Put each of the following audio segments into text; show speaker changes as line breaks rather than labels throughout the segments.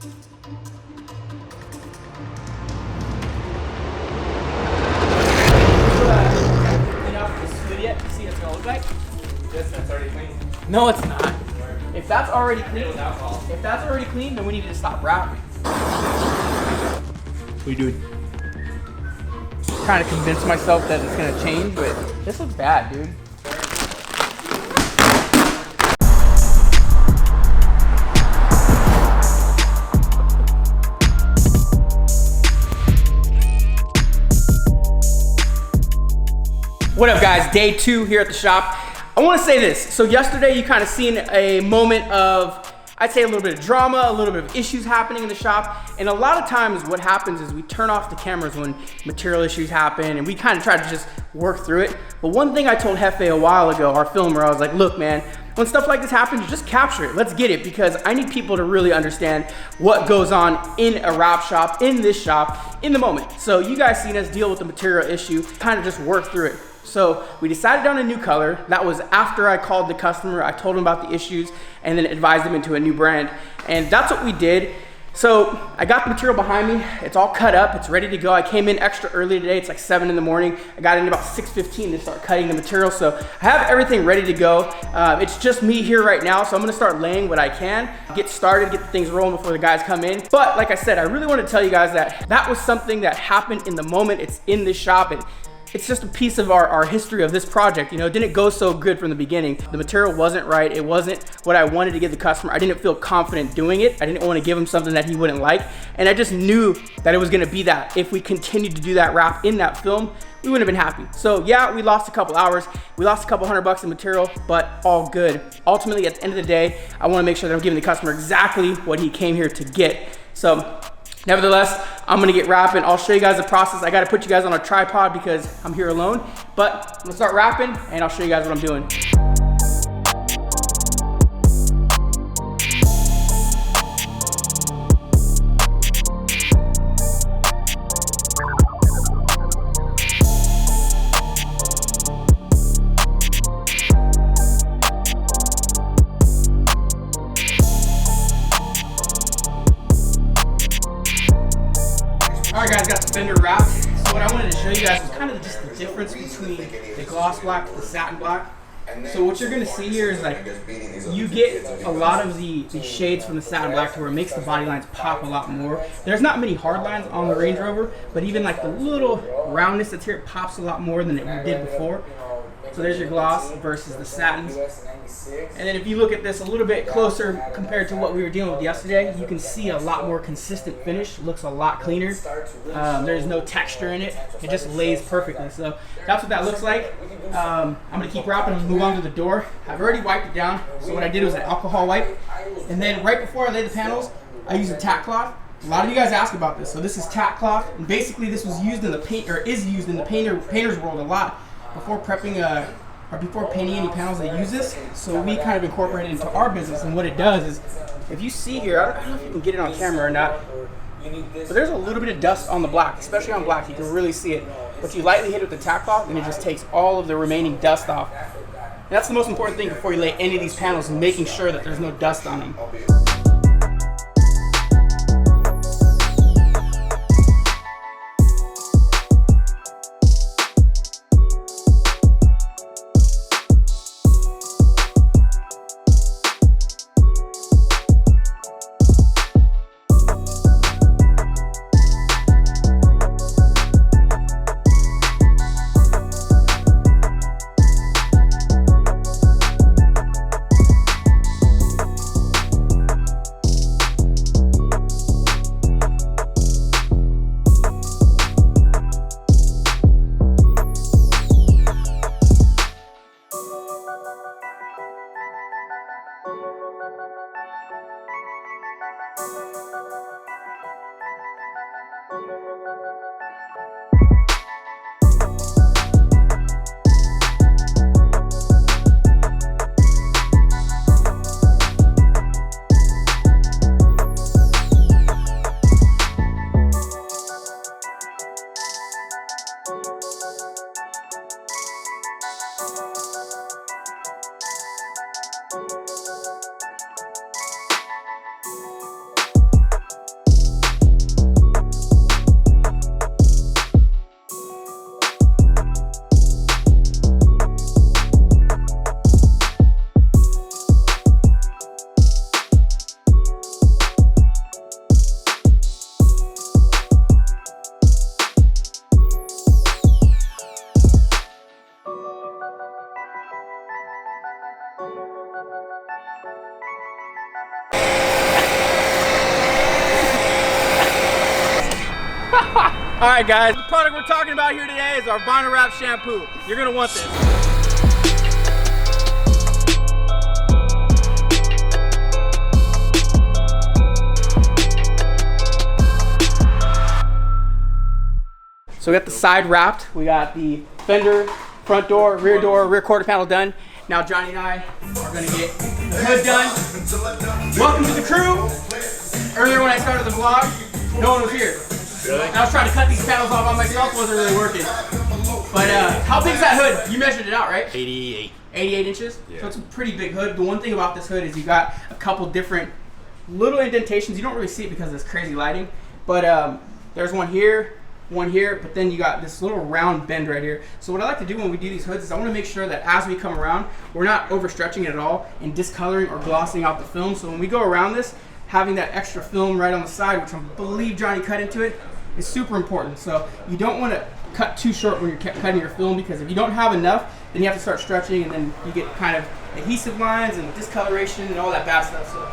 Yet. See what it's gonna look like?
Yes, that's already clean.
No, it's not. If that's already clean, then we need to stop wrapping. What are you doing? Trying to convince myself that it's gonna change, but this looks bad, dude. What up guys, day 2 here at the shop. I wanna say this. So yesterday you kind of seen a moment of, I'd say a little bit of drama, a little bit of issues happening in the shop. And a lot of times what happens is we turn off the cameras when material issues happen and we kind of try to just work through it. But one thing I told Hefe a while ago, our filmer, I was like, look man, when stuff like this happens, just capture it. Let's get it, because I need people to really understand what goes on in a wrap shop, in this shop, in the moment. So you guys seen us deal with the material issue, kind of just work through it. So we decided on a new color. That was after I called the customer, I told him about the issues, and then advised him into a new brand. And that's what we did. So I got the material behind me. It's all cut up, it's ready to go. I came in extra early today. It's like 7 in the morning. I got in about 6:15 to start cutting the material. So I have everything ready to go. It's just me here right now. So I'm gonna start laying what I can, get started, get the things rolling before the guys come in. But like I said, I really want to tell you guys that that was something that happened in the moment. It's in this shop. And it's just a piece of our history of this project. You know, it didn't go so good from the beginning. The material wasn't right. It wasn't what I wanted to give the customer. I didn't feel confident doing it. I didn't want to give him something that he wouldn't like. And I just knew that it was gonna be that. If we continued to do that wrap in that film, we wouldn't have been happy. So yeah, we lost a couple hours. We lost a couple $100 in material, but all good. Ultimately, at the end of the day, I wanna make sure that I'm giving the customer exactly what he came here to get. So, nevertheless, I'm gonna get wrapping. I'll show you guys the process. I gotta put you guys on a tripod because I'm here alone, but I'm gonna start wrapping and I'll show you guys what I'm doing. All right guys, got the fender wrapped. So what I wanted to show you guys is kind of just the difference between the gloss black and the satin black. So what you're gonna see here is like, you get a lot of the shades from the satin black to where it makes the body lines pop a lot more. There's not many hard lines on the Range Rover, but even like the little roundness that's here, it pops a lot more than it did before. So there's your gloss versus the satins. And then if you look at this a little bit closer compared to what we were dealing with yesterday, you can see a lot more consistent finish. It looks a lot cleaner. There's no texture in it. It just lays perfectly. So that's what that looks like. I'm gonna keep wrapping and move on to the door. I've already wiped it down. So what I did was an alcohol wipe. And then right before I laid the panels, I used a tack cloth. A lot of you guys ask about this. So this is tack cloth. And basically this was used in the paint, or is used in the painter's world a lot. Before prepping or before painting any panels, they use this. So we kind of incorporate it into our business. And what it does is, if you see here, I don't know if you can get it on camera or not, but there's a little bit of dust on the black, especially on black. You can really see it. But you lightly hit it with the tack cloth and it just takes all of the remaining dust off. And that's the most important thing before you lay any of these panels, and making sure that there's no dust on them. All right, guys, the product we're talking about here today is our vinyl wrap shampoo. You're gonna want this. So we got the side wrapped. We got the fender, front door, rear quarter panel done. Now Johnny and I are gonna get the hood done. Welcome to the crew. Earlier when I started the vlog, no one was here.
Really?
And I was trying to cut these panels off by myself, wasn't really working. But how big is that hood? You measured it out, right?
88.
88 inches?
Yeah.
So it's a pretty big hood. The one thing about this hood is you got a couple different little indentations. You don't really see it because of this crazy lighting. But there's one here, but then you got this little round bend right here. So what I like to do when we do these hoods is I want to make sure that as we come around, we're not overstretching it at all and discoloring or glossing out the film. So when we go around this, having that extra film right on the side, which I believe Johnny cut into it, is super important. So you don't want to cut too short when you're cutting your film, because if you don't have enough, then you have to start stretching and then you get kind of adhesive lines and discoloration and all that bad stuff. So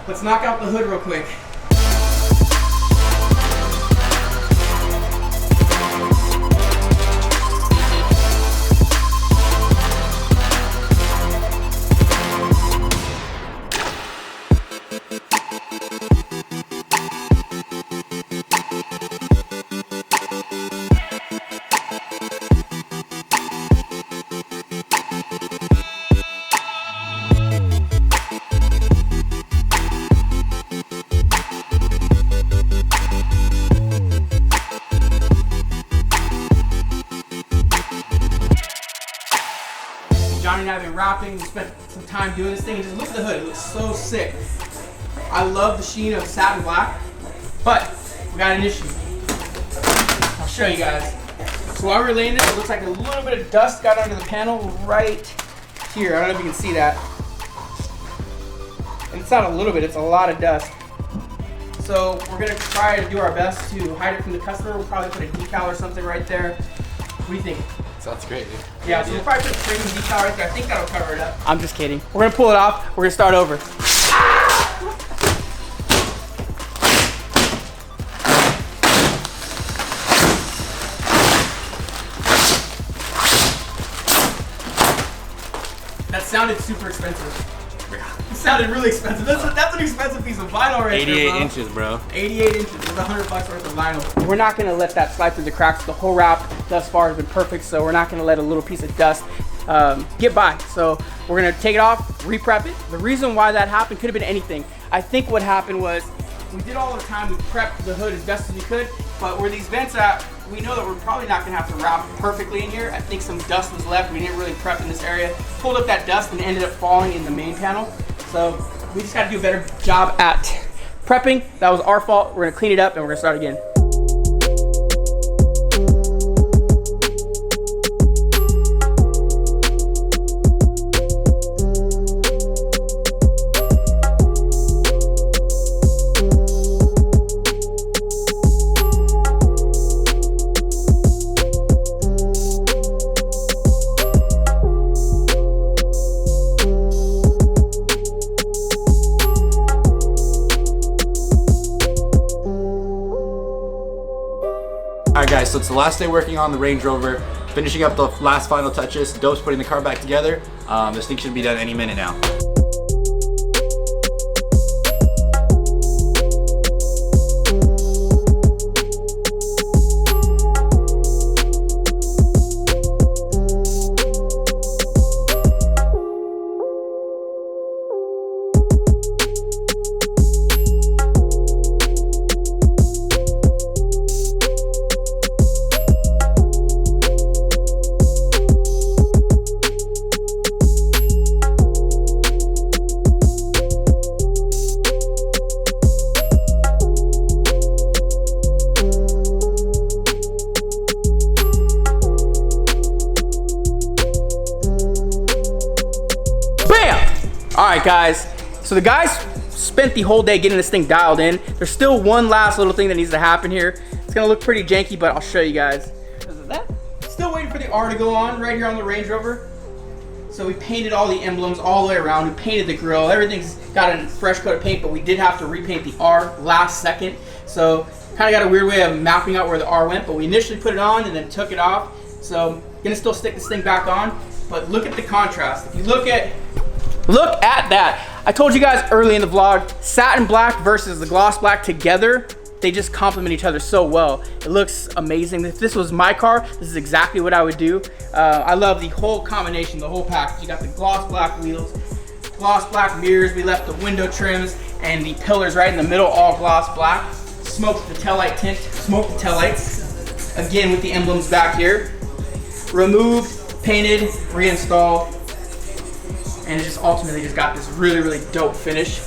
let's knock out the hood real quick. Johnny and I have been wrapping. We spent some time doing this thing. And just look at the hood. It looks so sick. I love the sheen of satin black, but we got an issue. I'll show you guys. So while we were laying this, it looks like a little bit of dust got under the panel right here. I don't know if you can see that. And it's not a little bit, it's a lot of dust. So we're gonna try to do our best to hide it from the customer. We'll probably put a decal or something right there. What do you think?
Sounds great, dude.
Yeah, so we'll probably put a premium decal right there. I think that'll cover it up. I'm just kidding. We're gonna pull it off. We're gonna start over. That sounded super expensive. It sounded really expensive. That's an expensive piece of vinyl right
88
there, bro.
inches, bro.
88 inches. It's $100 worth of vinyl. We're not gonna let that slide through the cracks. The whole wrap thus far has been perfect, so we're not gonna let a little piece of dust get by. So we're gonna take it off, re-prep it. The reason why that happened could have been anything. I think what happened was we did all the time, we prepped the hood as best as we could, but where these vents at, we know that we're probably not gonna have to wrap perfectly in here. I think some dust was left. We didn't really prep in this area. Pulled up that dust and ended up falling in the main panel. So we just gotta do a better job at prepping. That was our fault. We're gonna clean it up and we're gonna start again.
Alright guys, so it's the last day working on the Range Rover, finishing up the last final touches. Dope's putting the car back together. This thing should be done any minute now. All right, guys. So the guys spent the whole day getting this thing dialed in. There's still one last little thing that needs to happen here. It's gonna look pretty janky, but I'll show you guys. Is it that? Still waiting for the R to go on right here on the Range Rover.
So we painted all the emblems all the way around. We painted the grill. Everything's got a fresh coat of paint, but we did have to repaint the R last second. So kind of got a weird way of mapping out where the R went, but we initially put it on and then took it off. So gonna still stick this thing back on, but look at the contrast. If you look at that. I told you guys early in the vlog, satin black versus the gloss black together, they just complement each other so well. It looks amazing. If this was my car, this is exactly what I would do. I love the whole combination, the whole package. You got the gloss black wheels, gloss black mirrors. We left the window trims and the pillars right in the middle, all gloss black. Smoked the taillight tint, smoked the taillights. Again with the emblems back here. Removed, painted, reinstalled, and it just ultimately just got this really, really dope finish.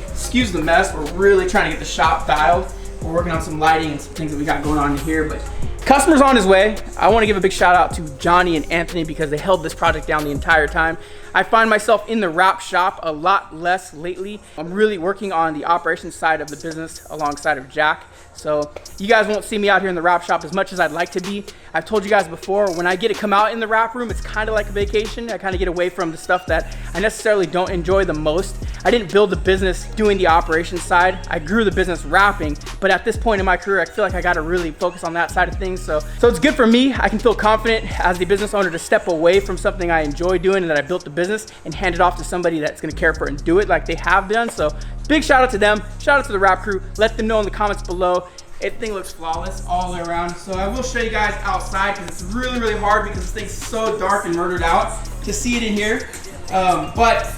Excuse the mess, we're really trying to get the shop dialed. We're working on some lighting and some things that we got going on in here, but customer's on his way. I want to give a big shout out to Johnny and Anthony because they held this project down the entire time. I find myself in the wrap shop a lot less lately. I'm really working on the operations side of the business alongside of Jack. So you guys won't see me out here in the wrap shop as much as I'd like to be. I've told you guys before, when I get to come out in the wrap room, it's kind of like a vacation. I kind of get away from the stuff that I necessarily don't enjoy the most. I didn't build the business doing the operations side. I grew the business wrapping, but at this point in my career, I feel like I got to really focus on that side of things. So it's good for me. I can feel confident as the business owner to step away from something I enjoy doing and that I built the business and hand it off to somebody that's going to care for it and do it like they have done. So big shout out to them. Shout out to the wrap crew. Let them know in the comments below. Everything looks flawless all the way around. So I will show you guys outside because it's really, really hard because this thing's so dark and murdered out to see it in here. But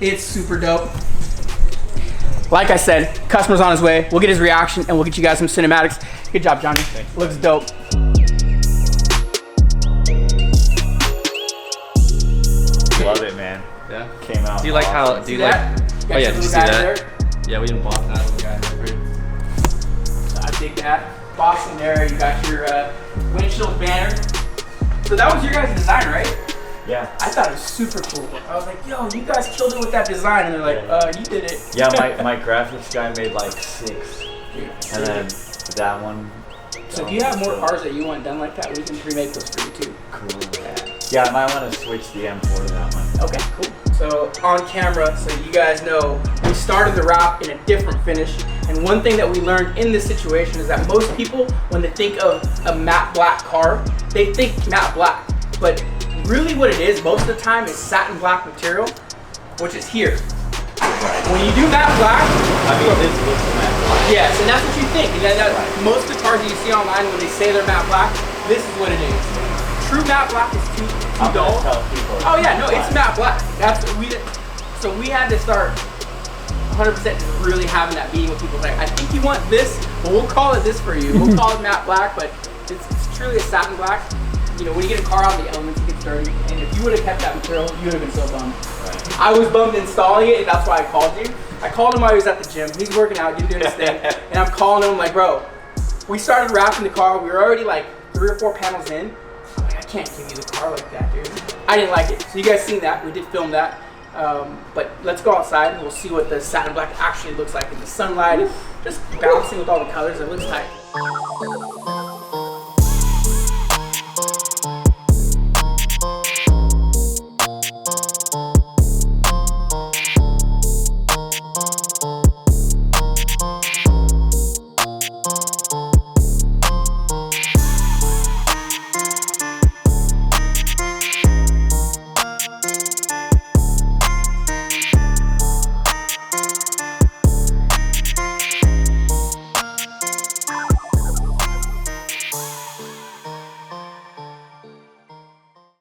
it's super dope. Like I said, customer's on his way. We'll get his reaction and we'll get you guys some cinematics. Good job, Johnny. Thanks. Looks dope.
Love it, man.
Yeah.
Came out.
Do you like how? Do you like? Oh yeah, did you see that?
There.
Yeah, we didn't block that little guy there.
So I dig that. Boxing there. You got your windshield banner. So that was your guys' design, right?
Yeah.
I thought it was super cool. I was like, yo, you guys killed it with that design. And they're like, you did it.
Yeah, my graphics guy made like 6.
Dude,
And then that one.
so if you have more cars that you want done like that, we can pre-make those for you too.
Cool. Yeah, I might want to switch the M4 to that one.
Okay, cool. So on camera, so you guys know, we started the wrap in a different finish. And one thing that we learned in this situation is that most people, when they think of a matte black car, they think matte black. But really what it is, most of the time, is satin black material, which is here.
Right.
When you do matte black,
I mean, this looks matte black.
yes, and that's what you think. And most of the cars that you see online, when they say they're matte black, this is what it is. True matte black is too dull. Oh yeah, no, it's matte black. That's what we did. So we had to start 100% just really having that meeting with people. Like, I think you want this, but we'll call it this for you. We'll call it matte black, but it's truly a satin black. You know, when you get a car out of the elements, it gets dirty. And if you would have kept that material, you would have been so bummed. Right. I was bummed installing it, and that's why I called you. I called him while he was at the gym. He's working out, doing his thing. And I'm calling him like, bro, we started wrapping the car. We were already like 3 or 4 panels in. I'm like, I can't give you the car like that, dude. I didn't like it. So you guys seen that. We did film that. But let's go outside and we'll see what the satin black actually looks like in the sunlight. Just bouncing with all the colors. It looks tight.